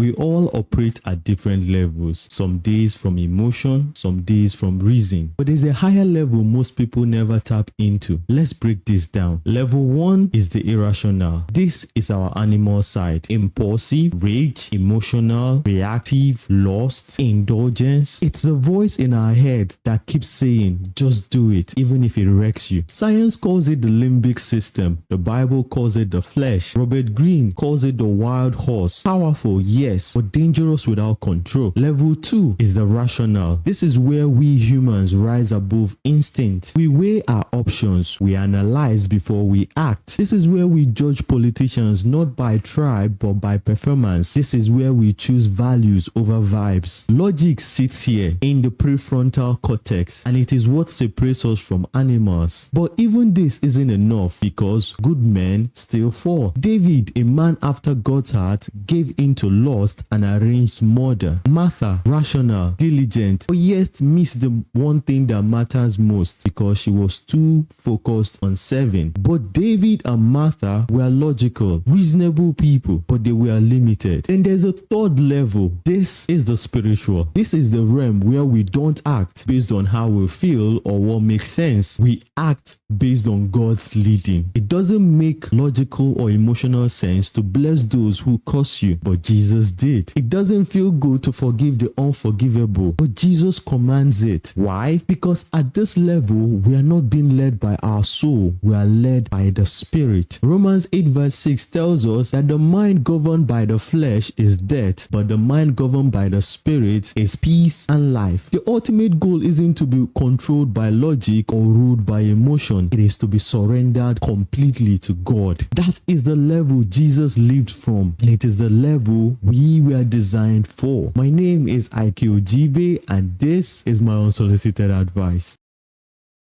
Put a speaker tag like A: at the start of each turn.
A: We all operate at different levels, some days from emotion, some days from reason. But there's a higher level most people never tap into. Let's break this down. Level 1 is the irrational. This is our animal side. Impulsive, rage, emotional, reactive, lust, indulgence. It's the voice in our head that keeps saying, just do it, even if it wrecks you. Science calls it the limbic system. The Bible calls it the flesh. Robert Greene calls it the wild horse. Powerful, yes, but dangerous without control. Level 2 is the rational. This is where we humans rise above instinct. We weigh our options. We analyze before we act. This is where we judge politicians not by tribe but by performance. This is where we choose values over vibes. Logic sits here in the prefrontal cortex, and it is what separates us from animals. But even this isn't enough, because good men still fall. David, a man after God's heart, gave into lust and arranged murder. Martha, rational, diligent, but yet missed the one thing that matters most because she was too focused on serving. But David and Martha were logical, reasonable people, but they were limited. Then there's a third level. This is the spiritual. This is the realm where we don't act based on how we feel or what makes sense. We act based on God's leading. It doesn't make logical or emotional sense to bless those who curse you, but Jesus did. It doesn't feel good to forgive the unforgivable, but Jesus commands it. Why? Because at this level, we are not being led by our soul, we are led by the Spirit. Romans 8 verse 6 tells us that the mind governed by the flesh is death, but the mind governed by the Spirit is peace and life. The ultimate goal isn't to be controlled by logic or ruled by emotion. It is to be surrendered completely to God. That is the level Jesus lived from, and it is the level we were designed for. My name is Ike Ojibe, and this is my unsolicited advice.